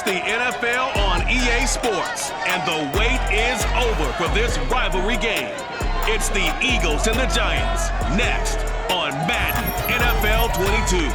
the NFL on EA Sports, and the wait is over for this rivalry game. It's the Eagles and the Giants, next on Madden NFL 22.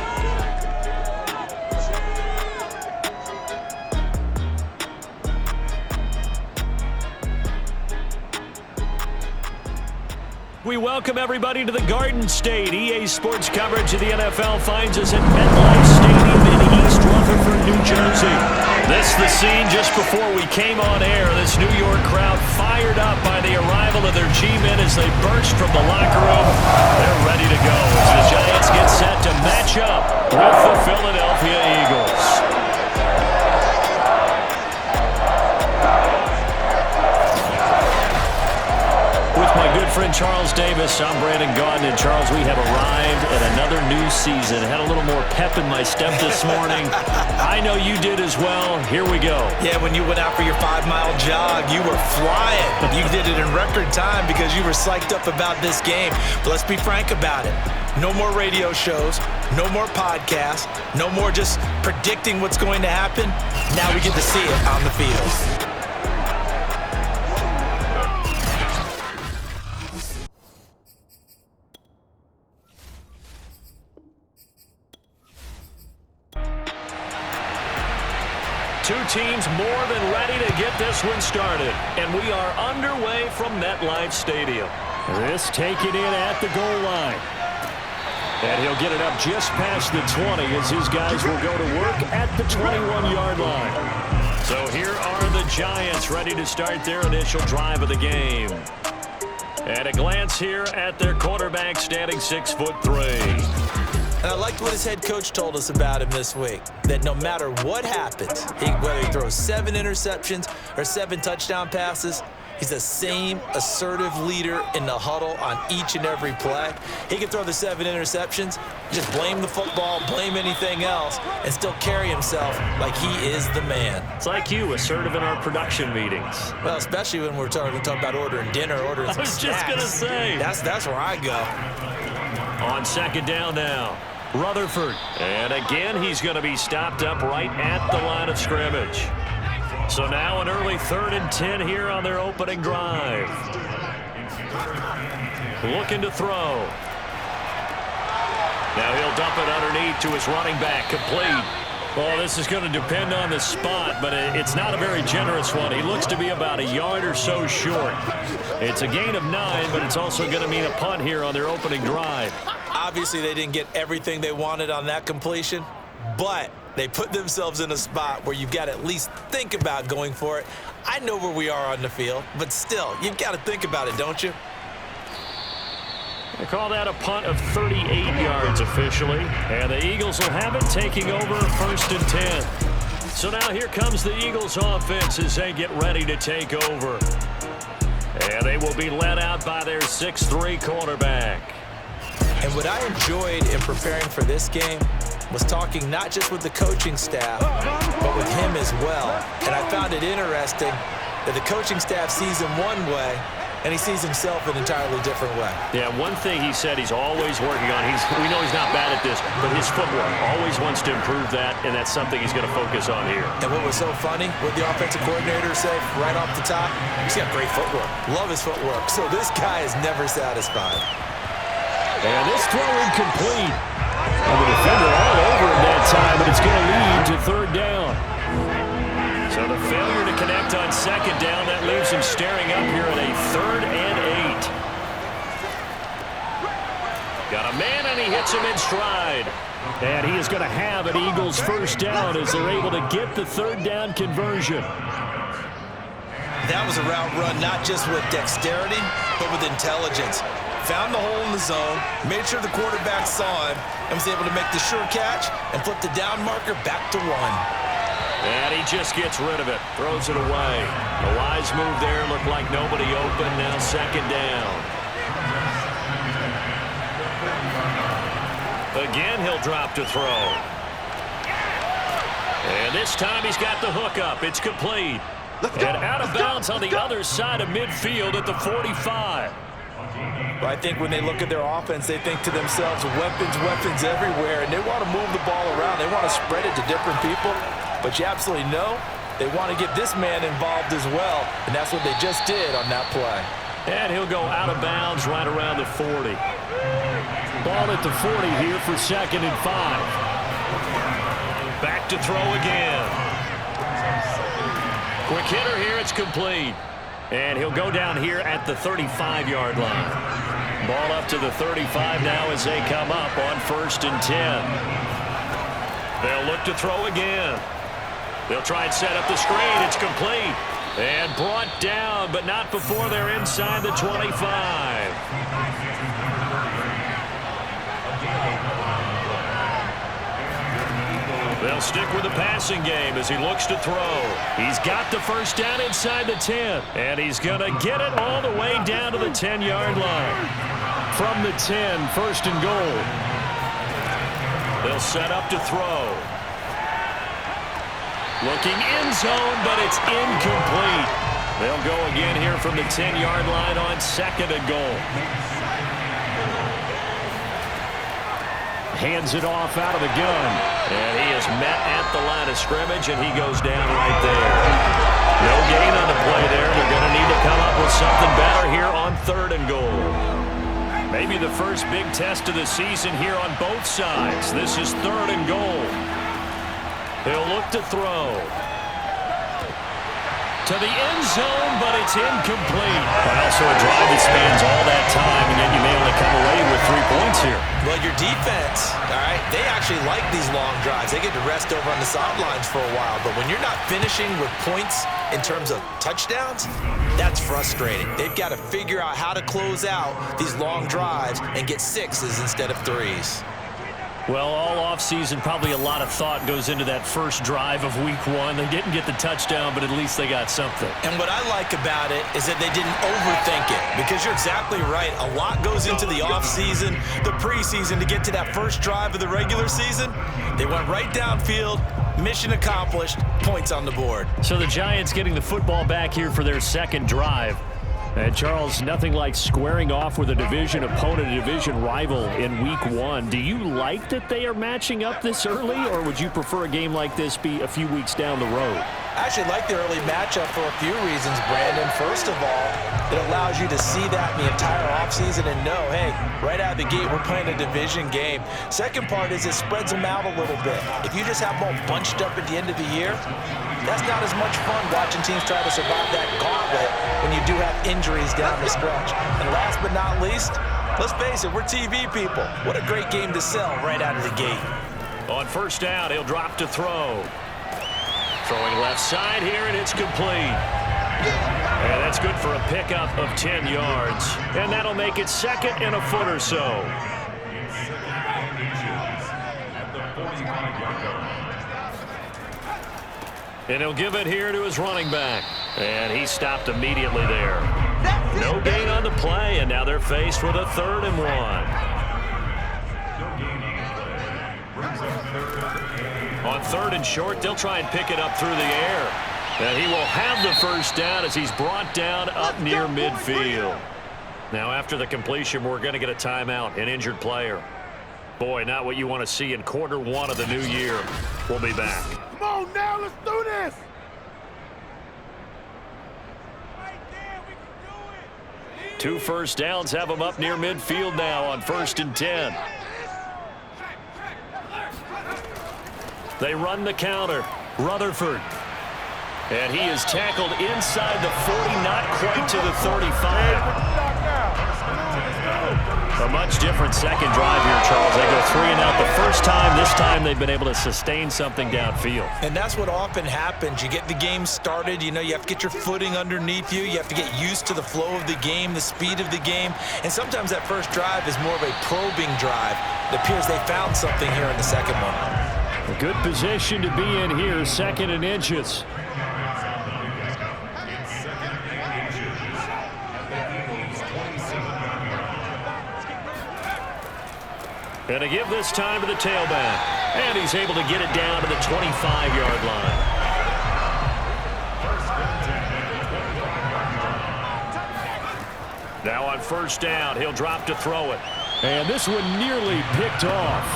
We welcome everybody to the Garden State. EA Sports coverage of the NFL finds us at MetLife Stadium in East Rutherford, New Jersey. This the scene just before we came on air. This New York crowd fired up by the arrival of their G-men as they burst from the locker room. They're ready to go as the Giants get set to match up with the Philadelphia Eagles. With my good friend Charles Davis, I'm Brandon Gaudin. And Charles, we have arrived at another new season. Had a little more pep in my step this morning. I know you did as well. Here we go. Yeah, when you went out for your 5-mile jog, you were flying. You did it in record time because you were psyched up about this game. But let's be frank about it. No more radio shows, no more podcasts, no more just predicting what's going to happen. Now we get to see it on the field. Two teams more than ready to get this one started. And we are underway from MetLife Stadium. This taken in at the goal line. And he'll get it up just past the 20 as his guys will go to work at the 21-yard line. So here are the Giants ready to start their initial drive of the game. At a glance here at their quarterback standing 6'3". And I liked what his head coach told us about him this week, that no matter what happens, whether he throws 7 interceptions or 7 touchdown passes, he's the same assertive leader in the huddle on each and every play. He can throw the 7 interceptions, just blame the football, blame anything else, and still carry himself like he is the man. It's like you, assertive in our production meetings. Well, especially when we're talking about ordering dinner, ordering some snacks. I was just going to say. That's where I go. On second down now. Rutherford. And again, he's going to be stopped up right at the line of scrimmage. So now an early 3rd and 10 here on their opening drive. Looking to throw. Now he'll dump it underneath to his running back. Complete. Well, this is going to depend on the spot, but it's not a very generous one. He looks to be about a yard or so short. It's a gain of 9, but it's also going to mean a punt here on their opening drive. Obviously, they didn't get everything they wanted on that completion, but they put themselves in a spot where you've got to at least think about going for it. I know where we are on the field, but still, you've got to think about it, don't you? They call that a punt of 38 yards officially, and the Eagles will have it taking over 1st and 10. So now here comes the Eagles offense as they get ready to take over. And they will be led out by their 6'3" quarterback. And what I enjoyed in preparing for this game was talking not just with the coaching staff, but with him as well. And I found it interesting that the coaching staff sees him one way, and he sees himself an entirely different way. Yeah, one thing he said he's always working on, we know he's not bad at this, but his footwork, always wants to improve that, and that's something he's going to focus on here. And what was so funny, what the offensive coordinator said right off the top, he's got great footwork. Love his footwork. So this guy is never satisfied. And this throw incomplete. And the defender all over him that time, but it's going to lead to 3rd down. So the failure to connect on 2nd down, that leaves him staring up here at a 3rd and 8. Got a man, and he hits him in stride. And he is going to have an Eagles 1st down as they're able to get the 3rd down conversion. That was a route run not just with dexterity, but with intelligence. Found the hole in the zone, made sure the quarterback saw him, and was able to make the sure catch and flip the down marker back to 1. And he just gets rid of it, throws it away. The wise move there, looked like nobody open, now 2nd down. Again, he'll drop to throw. And this time he's got the hook up. It's complete. And out of bounds on the other side of midfield at the 45. But I think when they look at their offense, they think to themselves, weapons everywhere, and they want to move the ball around. They want to spread it to different people. but you absolutely know they want to get this man involved as well, and that's what they just did on that play. And he'll go out of bounds right around the 40. Ball at the 40 here for 2nd and 5. Back to throw again. Quick hitter here, it's complete. And he'll go down here at the 35-yard line. Ball up to the 35 now as they come up on 1st and 10. They'll look to throw again. They'll try and set up the screen. It's complete. And brought down, but not before they're inside the 25. They'll stick with the passing game as he looks to throw. He's got the first down inside the 10. And he's going to get it all the way down to the 10-yard line. From the 10, 1st and goal. They'll set up to throw. Looking end zone, but it's incomplete. They'll go again here from the 10-yard line on 2nd and goal. Hands it off out of the gun. And he is met at the line of scrimmage, and he goes down right there. No gain on the play there. They're going to need to come up with something better here on 3rd and goal. Maybe the first big test of the season here on both sides. This is 3rd and goal. He'll look to throw. To the end zone, but it's incomplete. Well, so a drive that spans all that time, and yet you may only come away with 3 points here. Well, your defense, all right, they actually like these long drives. They get to rest over on the sidelines for a while. But when you're not finishing with points in terms of touchdowns, that's frustrating. They've got to figure out how to close out these long drives and get 6s instead of 3s. Well, all offseason, probably a lot of thought goes into that first drive of Week 1. They didn't get the touchdown, but at least they got something. And what I like about it is that they didn't overthink it, because you're exactly right. A lot goes into the offseason, the preseason, to get to that first drive of the regular season. They went right downfield, mission accomplished, points on the board. So the Giants getting the football back here for their 2nd drive. And, Charles, nothing like squaring off with a division opponent, a division rival in Week 1. Do you like that they are matching up this early, or would you prefer a game like this be a few weeks down the road? I actually like the early matchup for a few reasons, Brandon. First of all, it allows you to see that in the entire offseason and know, hey, right out of the gate, we're playing a division game. Second part is it spreads them out a little bit. If you just have them all bunched up at the end of the year, that's not as much fun watching teams try to survive that gauntlet when you do have injuries down the stretch. And last but not least, let's face it, we're TV people. What a great game to sell right out of the gate. On 1st down, he'll drop to throw. Throwing left side here, and it's complete. And that's good for a pickup of 10 yards. And that'll make it 2nd and a foot or so. And he'll give it here to his running back. And he stopped immediately there. No gain on the play, and now they're faced with a 3rd and 1. On 3rd and short, they'll try and pick it up through the air. And he will have the first down as he's brought down up near midfield. Now, after the completion, we're going to get a timeout, an injured player. Boy, not what you want to see in quarter 1 of the new year. We'll be back. Come on now, let's do this! 2 first downs have them up near midfield now on 1st and 10. They run the counter. Rutherford. And he is tackled inside the 40, not quite to the 35. A much different second drive here, Charles. They go 3 and out the first time. This time they've been able to sustain something downfield. And that's what often happens. You get the game started. You know, you have to get your footing underneath you. You have to get used to the flow of the game, the speed of the game. And sometimes that first drive is more of a probing drive. It appears they found something here in the second one. A good position to be in here, 2nd and inches. And to give this time to the tailback. And he's able to get it down to the 25-yard line. Now on 1st down, he'll drop to throw it. And this one nearly picked off.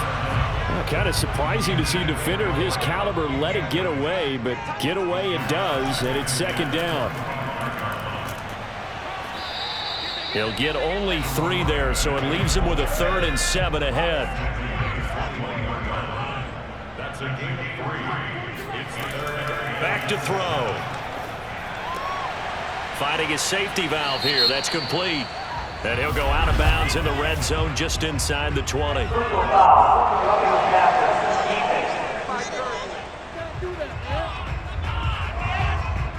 Kind of surprising to see a defender of his caliber let it get away, but get away it does, and it's second down. He'll get only 3 there, so it leaves him with a 3rd and 7 ahead. That's a gain of 3. It's the third. Back to throw. Finding his safety valve here. That's complete. And he'll go out of bounds in the red zone just inside the 20.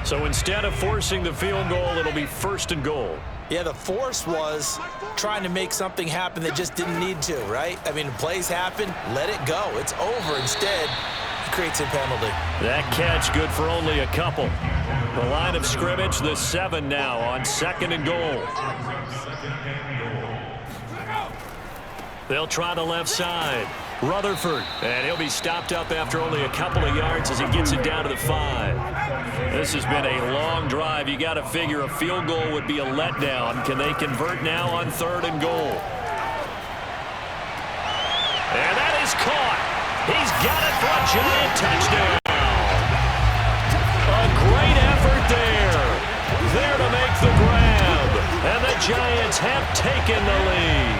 So instead of forcing the field goal, it'll be 1st and goal. Yeah, the force was trying to make something happen that just didn't need to, right? I mean, plays happen, let it go. It's over. Instead, he creates a penalty. That catch good for only a couple. The line of scrimmage, the 7 now on 2nd and goal. They'll try the left side. Rutherford, and he'll be stopped up after only a couple of yards as he gets it down to the 5. This has been a long drive. You got to figure a field goal would be a letdown. Can they convert now on 3rd and goal? And that is caught. He's got it for a giant touchdown. A great effort there. There to make the grab. And the Giants have taken the lead.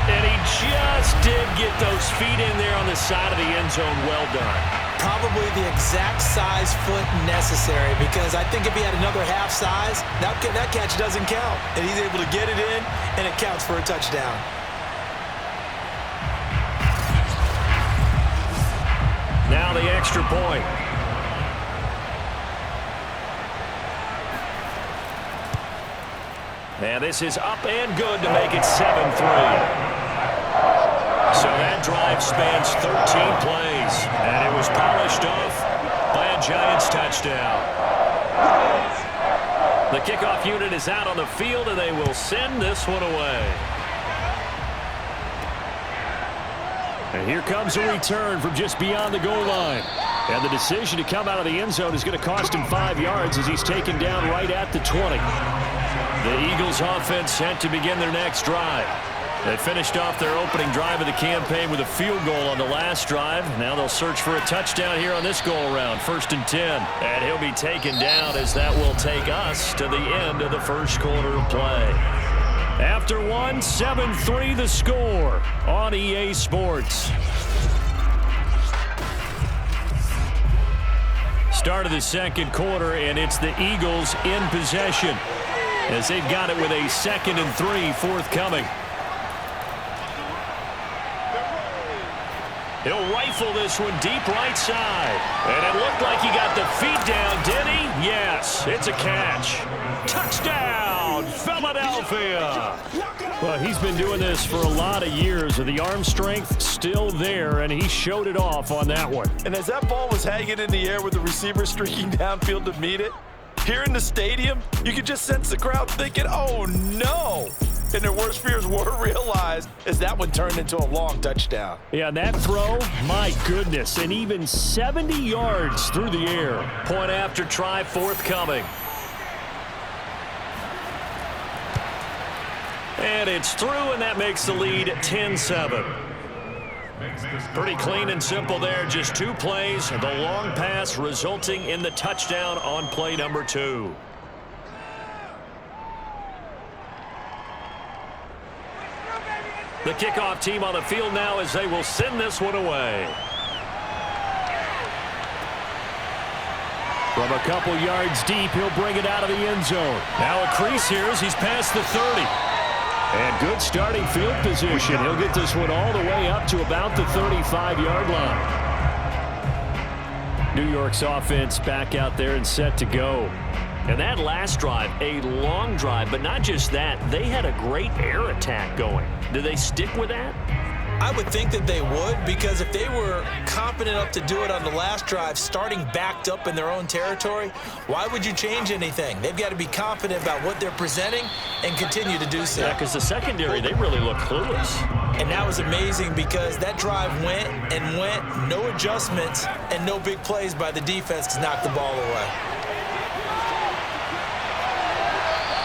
And he just did get those feet in there on the side of the end zone. Well done. Probably the exact size foot necessary, because I think if he had another half size, that catch doesn't count. And he's able to get it in, and it counts for a touchdown. Now the extra point. And this is up and good to make it 7-3. So that drive spans 13 plays, and it was polished off by a Giants touchdown. The kickoff unit is out on the field, and they will send this one away. And here comes a return from just beyond the goal line. And the decision to come out of the end zone is going to cost him 5 yards as he's taken down right at the 20. The Eagles offense set to begin their next drive. They finished off their opening drive of the campaign with a field goal on the last drive. Now they'll search for a touchdown here on this go-around, 1st and 10. And he'll be taken down as that will take us to the end of the first quarter of play. After 7-3 the score on EA Sports. Start of the second quarter, and it's the Eagles in possession as they've got it with a 2nd and 3 forthcoming. He'll rifle this one deep right side. And it looked like he got the feet down, did he? Yes, it's a catch. Touchdown, Philadelphia. Well, he's been doing this for a lot of years, and the arm strength still there, and he showed it off on that one. And as that ball was hanging in the air with the receiver streaking downfield to meet it, here in the stadium, you could just sense the crowd thinking, oh, no. And their worst fears were realized as that one turned into a long touchdown. Yeah, that throw, my goodness, and even 70 yards through the air. Point after try forthcoming. And it's through, and that makes the lead 10-7. Pretty clean and simple there. Just 2 plays, the long pass resulting in the touchdown on play number 2. The kickoff team on the field now as they will send this one away. From a couple yards deep, he'll bring it out of the end zone. Now a crease here as he's past the 30. And good starting field position. He'll get this one all the way up to about the 35-yard line. New York's offense back out there and set to go. And that last drive, a long drive, but not just that, they had a great air attack going. Do they stick with that? I would think that they would, because if they were confident enough to do it on the last drive, starting backed up in their own territory, why would you change anything? They've got to be confident about what they're presenting and continue to do so. Yeah, because the secondary, they really look clueless. And that was amazing because that drive went and went, no adjustments, and no big plays by the defense to knock the ball away.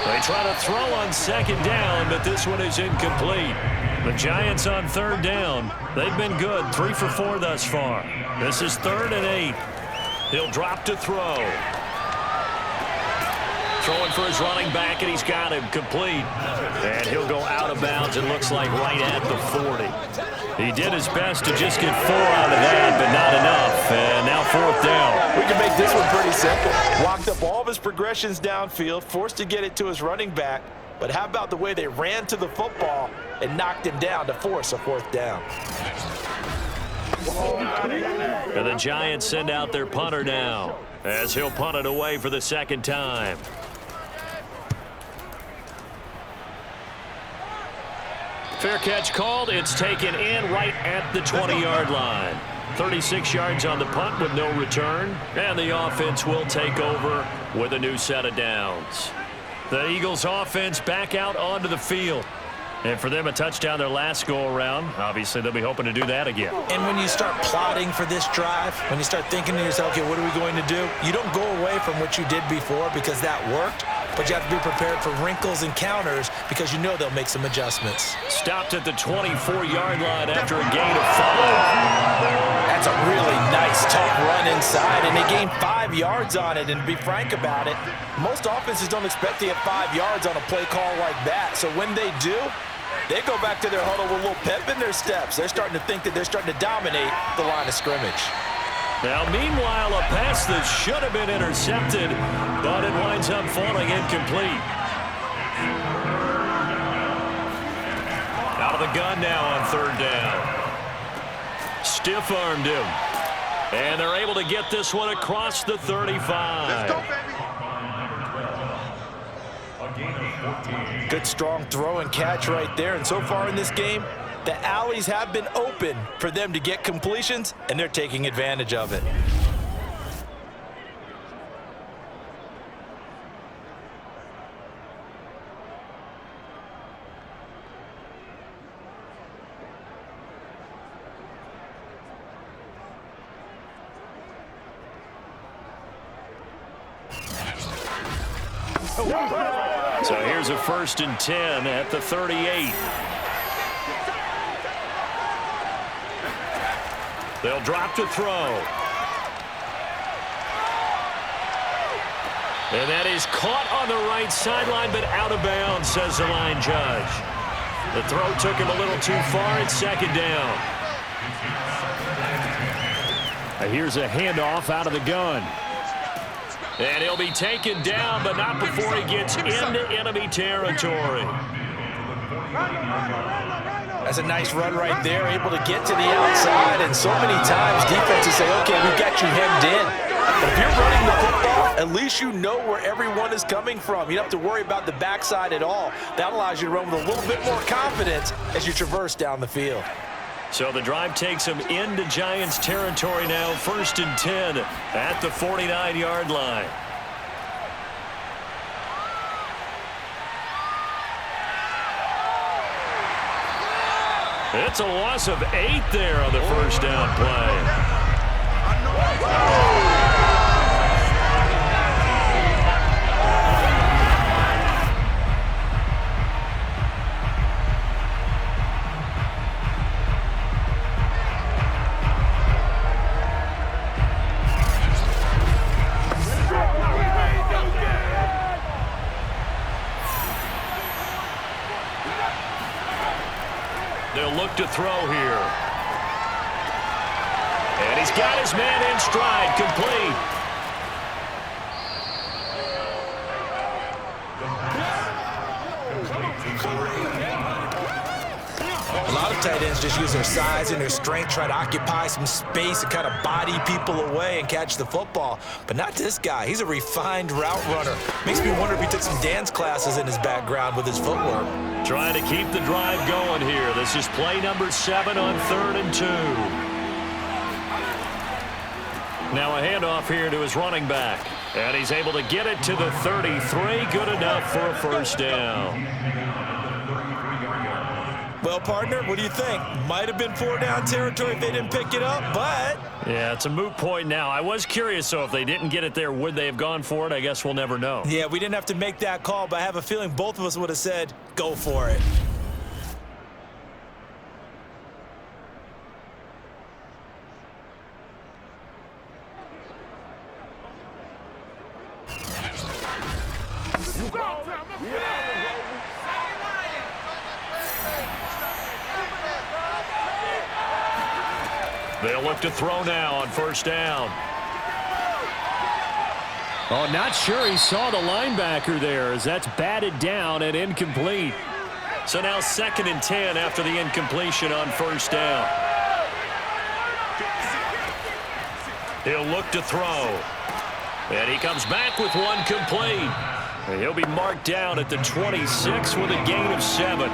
They try to throw on 2nd down, but this one is incomplete. The Giants on third down. They've been good, 3 for 4 thus far. This is 3rd and 8. He'll drop to throw. Throwing for his running back, and he's got him complete. And he'll go out of bounds, it looks like right at the 40. He did his best to just get 4 out of that, but not enough. And now 4th down. We can make this one pretty simple. Walked up all of his progressions downfield, forced to get it to his running back. But how about the way they ran to the football and knocked him down to force a 4th down? And the Giants send out their punter now, as he'll punt it away for the 2nd time. Fair catch called. It's taken in right at the 20-yard line. 36 yards on the punt with no return. And the offense will take over with a new set of downs. The Eagles offense back out onto the field. And for them, a touchdown their last go-around. Obviously, they'll be hoping to do that again. And when you start plotting for this drive, when you start thinking to yourself, okay, what are we going to do? You don't go away from what you did before because that worked. But you have to be prepared for wrinkles and counters because you know they'll make some adjustments. Stopped at the 24-yard line after a gain of 5. That's a really nice, tough run inside, and they gained 5 yards on it. And to be frank about it, most offenses don't expect to get 5 yards on a play call like that. So when they do, they go back to their huddle with a little pep in their steps. They're starting to think that they're starting to dominate the line of scrimmage. Now, meanwhile, a pass that should have been intercepted, but it winds up falling incomplete. Out of the gun now on 3rd down. Stiff-armed him. And they're able to get this one across the 35. Let's go, baby. Good, strong throw and catch right there. And so far in this game, the alleys have been open for them to get completions, and they're taking advantage of it. So here's a 1st and 10 at the 38. They'll drop to throw. And that is caught on the right sideline, but out of bounds, says the line judge. The throw took him a little too far. It's 2nd down. Here's a handoff out of the gun. And he'll be taken down, but not before he gets into enemy territory. That's a nice run right there, able to get to the outside. And so many times defenses say, okay, we've got you hemmed in. But if you're running the football, at least you know where everyone is coming from. You don't have to worry about the backside at all. That allows you to run with a little bit more confidence as you traverse down the field. So the drive takes him into Giants territory now, 1st and 10 at the 49-yard line. It's a loss of 8 there on the 1st down play. They'll look to throw here. And he's got his man in stride, complete. A lot of tight ends just use their size and their strength, try to occupy some space and kind of body people away and catch the football. But not this guy. He's a refined route runner. Makes me wonder if he took some dance classes in his background with his footwork. Trying to keep the drive going here. This is play number 7 on 3rd and 2. Now a handoff here to his running back. And he's able to get it to the 33. Good enough for a 1st down. Well, partner, what do you think? Might have been 4-down territory if they didn't pick it up, but... Yeah, it's a moot point now. I was curious, so if they didn't get it there, would they have gone for it? I guess we'll never know. Yeah, we didn't have to make that call, but I have a feeling both of us would have said, go for it. They'll look to throw now on first down. Oh, not sure he saw the linebacker there as that's batted down and incomplete. So now 2nd and 10 after the incompletion on first down. He'll look to throw. And he comes back with one complete. And he'll be marked down at the 26 with a gain of 7.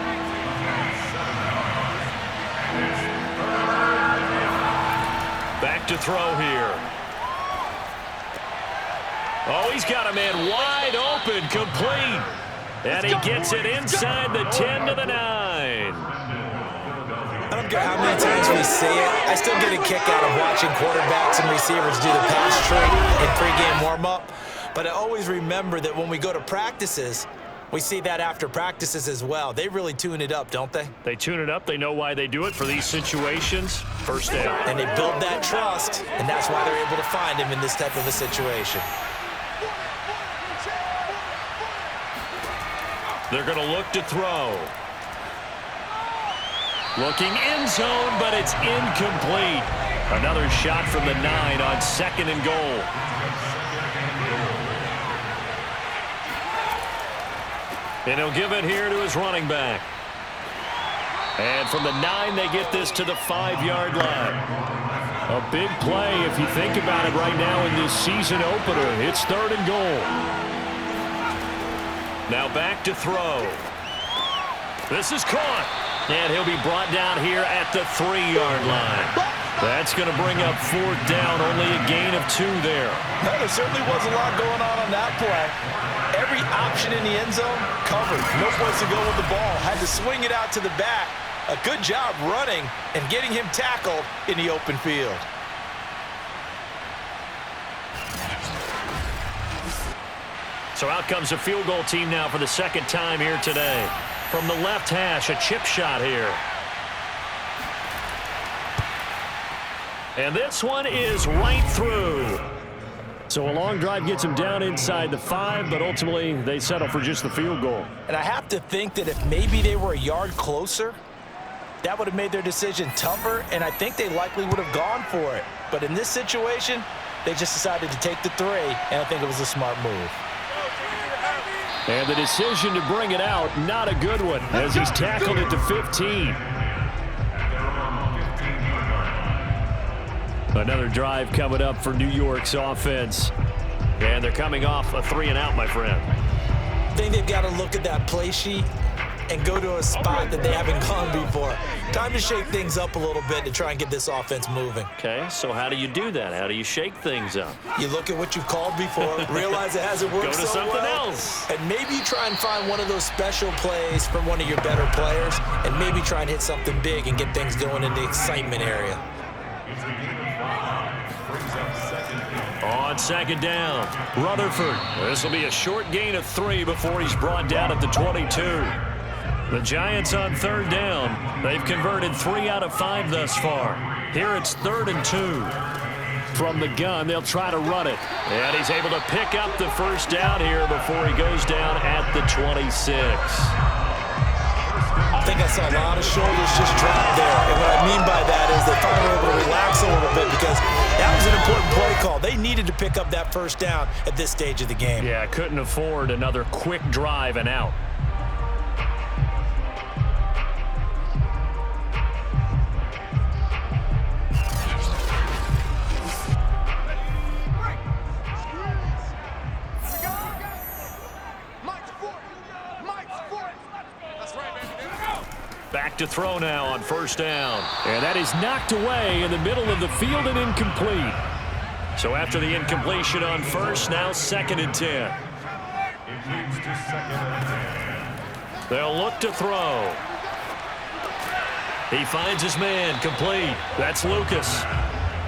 Back to throw here. Oh, he's got a man wide open, complete. And he gets it inside the 10 to the 9. I don't care how many times we see it, I still get a kick out of watching quarterbacks and receivers do the pass trade in pregame warm-up. But I always remember that when we go to practices, we see that after practices as well. They really tune it up, don't they? They tune it up. They know why they do it for these situations. First down. And they build that trust, and that's why they're able to find him in this type of a situation. They're going to look to throw. Looking end zone, but it's incomplete. Another shot from the 9 on 2nd and goal. And he'll give it here to his running back. And from the 9, they get this to the 5-yard line. A big play if you think about it right now in this season opener. It's 3rd and goal. Now back to throw. This is caught. And he'll be brought down here at the 3-yard line. That's going to bring up 4th down. Only a gain of 2 there. Well, there certainly was a lot going on that play. Every option in the end zone covered. No place to go with the ball. Had to swing it out to the back. A good job running and getting him tackled in the open field. So out comes a field goal team now for the 2nd time here today. From the left hash, a chip shot here. And this one is right through. So a long drive gets him down inside the 5, but ultimately they settle for just the field goal. And I have to think that if maybe they were a yard closer, that would have made their decision tougher, and I think they likely would have gone for it. But in this situation, they just decided to take the 3, and I think it was a smart move. And the decision to bring it out, not a good one, as he's tackled at the 15. Another drive coming up for New York's offense. And they're coming off a 3-and-out, my friend. I think they've got to look at that play sheet and go to a spot that they haven't gone before. Time to shake things up a little bit to try and get this offense moving. Okay, so how do you do that? How do you shake things up? You look at what you've called before, realize it hasn't worked Go to so something well, else. and maybe you try and find one of those special plays from one of your better players, and maybe try and hit something big and get things going in the excitement area. On 2nd down, Rutherford. This will be a short gain of 3 before he's brought down at the 22. The Giants on 3rd down. They've converted 3 out of 5 thus far. Here it's 3rd and 2. From the gun, they'll try to run it. And he's able to pick up the first down here before he goes down at the 26. I think I saw a lot of shoulders just drop there. And what I mean by that is they finally were able to relax a little bit because that was an important play call. They needed to pick up that first down at this stage of the game. Yeah, couldn't afford another quick drive and out. Back to throw now on first down. And that is knocked away in the middle of the field and incomplete. So after the incompletion on first, now 2nd and 10. They'll look to throw. He finds his man, complete. That's Lucas.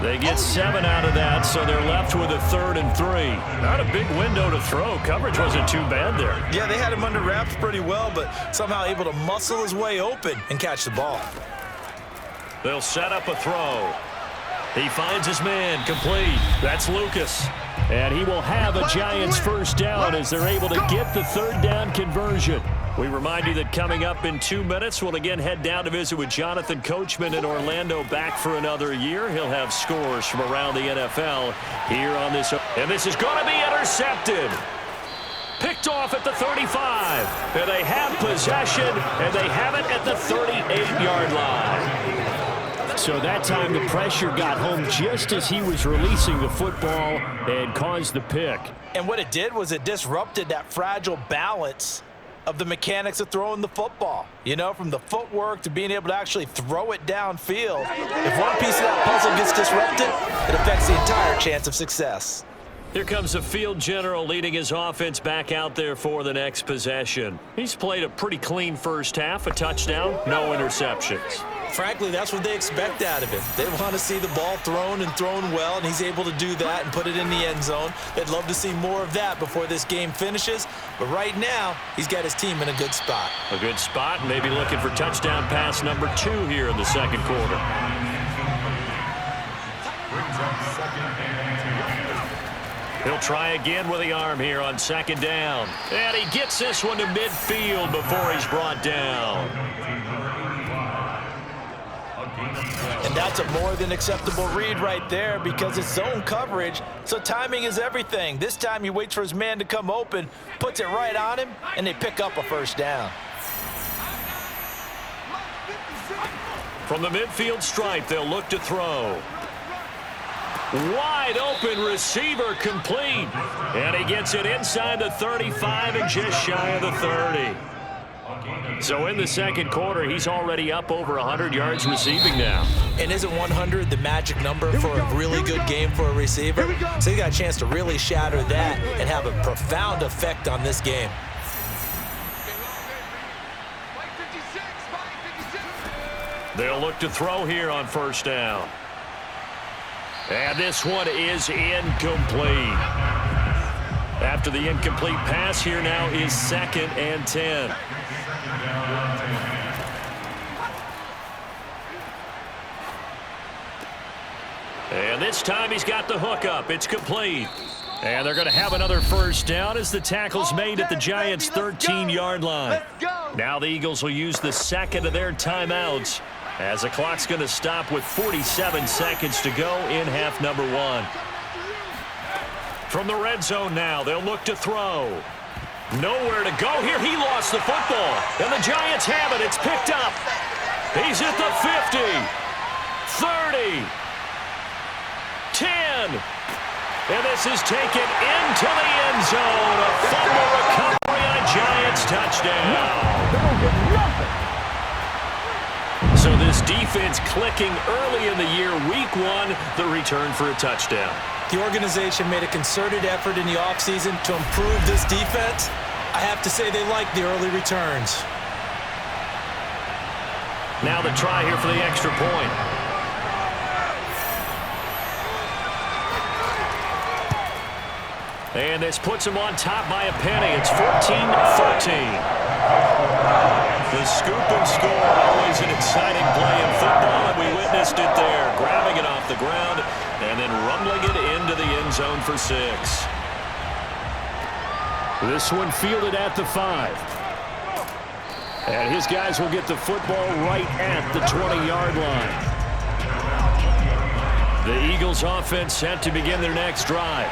They get 7 out of that, so they're left with a 3rd and 3. Not a big window to throw. Coverage wasn't too bad there. Yeah, they had him under wraps pretty well, but somehow able to muscle his way open and catch the ball. They'll set up a throw. He finds his man, complete. That's Lucas. And he will have a Giants first down as they're able to get the third down conversion. We remind you that coming up in 2 minutes, we'll again head down to visit with Jonathan Coachman in Orlando, back for another year. He'll have scores from around the NFL here on this. And this is going to be intercepted. Picked off at the 35. And they have possession, and they have it at the 38-yard line. So that time the pressure got home just as he was releasing the football and caused the pick. And what it did was it disrupted that fragile balance of the mechanics of throwing the football. You know, from the footwork to being able to actually throw it downfield. If one piece of that puzzle gets disrupted, it affects the entire chance of success. Here comes the field general leading his offense back out there for the next possession. He's played a pretty clean first half, a touchdown, no interceptions. Frankly, that's what they expect out of him. They want to see the ball thrown and thrown well, and he's able to do that and put it in the end zone. They'd love to see more of that before this game finishes, but right now, he's got his team in a good spot. A good spot, maybe looking for touchdown pass number 2 here in the second quarter. He'll try again with the arm here on second down. And he gets this one to midfield before he's brought down. And that's a more than acceptable read right there because it's zone coverage, so timing is everything. This time he waits for his man to come open, puts it right on him, and they pick up a first down. From the midfield stripe, they'll look to throw. Wide open receiver complete. And he gets it inside the 35 and just shy of the 30. So in the second quarter, he's already up over 100 yards receiving now. And isn't 100 the magic number for a really good game for a receiver? So he got a chance to really shatter that and have a profound effect on this game. They'll look to throw here on first down. And this one is incomplete. After the incomplete pass, here now is 2nd and 10. And this time he's got the hook up. It's complete. And they're going to have another first down as the tackle's made at the Giants' 13-yard line. Now the Eagles will use the second of their timeouts as the clock's going to stop with 47 seconds to go in half number 1. From the red zone now, they'll look to throw. Nowhere to go here. He lost the football. And the Giants have it. It's picked up. He's at the 50. 30. 10. And this is taken into the end zone. A fumble recovery on a Giants touchdown. So this defense clicking early in the year. Week 1, the return for a touchdown. The organization made a concerted effort in the offseason to improve this defense. I have to say they like the early returns. Now the try here for the extra point. And this puts him on top by a penny. It's 14-13. The scoop and score, always an exciting play in football, and we witnessed it there. Grabbing it off the ground and then rumbling it into the end zone for 6. This one fielded at the 5. And his guys will get the football right at the 20-yard line. The Eagles offense set to begin their next drive.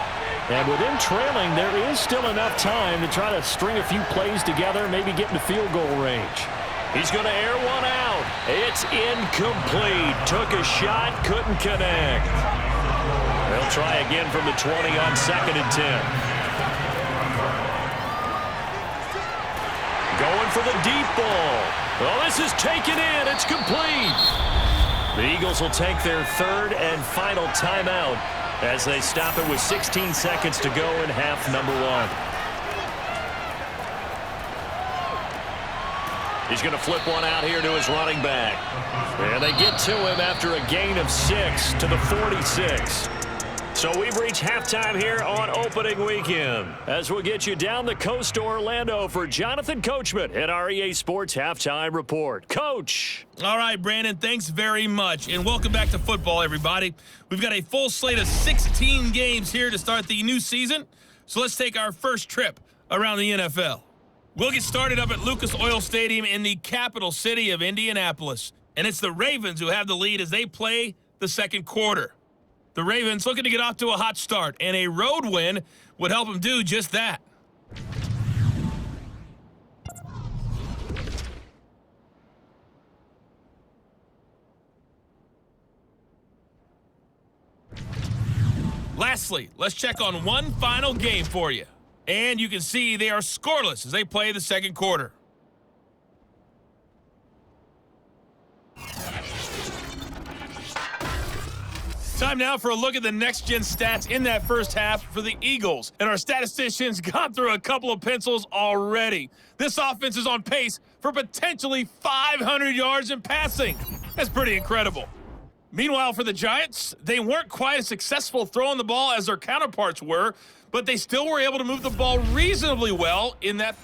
And with him trailing, there is still enough time to try to string a few plays together, maybe get into field goal range. He's going to air one out. It's incomplete. Took a shot, couldn't connect. They'll try again from the 20 on 2nd and 10. Going for the deep ball. Well, this is taken in. It's complete. The Eagles will take their 3rd and final timeout as they stop it with 16 seconds to go in half number 1. He's going to flip one out here to his running back. And they get to him after a gain of 6 to the 46. So we've reached halftime here on opening weekend as we'll get you down the coast to Orlando for Jonathan Coachman at our EA Sports Halftime Report. Coach. All right, Brandon, thanks very much. And welcome back to football, everybody. We've got a full slate of 16 games here to start the new season. So let's take our first trip around the NFL. We'll get started up at Lucas Oil Stadium in the capital city of Indianapolis. And it's the Ravens who have the lead as they play the second quarter. The Ravens looking to get off to a hot start, and a road win would help them do just that. Lastly, let's check on one final game for you. And you can see they are scoreless as they play the second quarter. Time now for a look at the next-gen stats in that first half for the Eagles. And our statisticians gone through a couple of pencils already. This offense is on pace for potentially 500 yards in passing. That's pretty incredible. Meanwhile, for the Giants, they weren't quite as successful throwing the ball as their counterparts were, but they still were able to move the ball reasonably well in that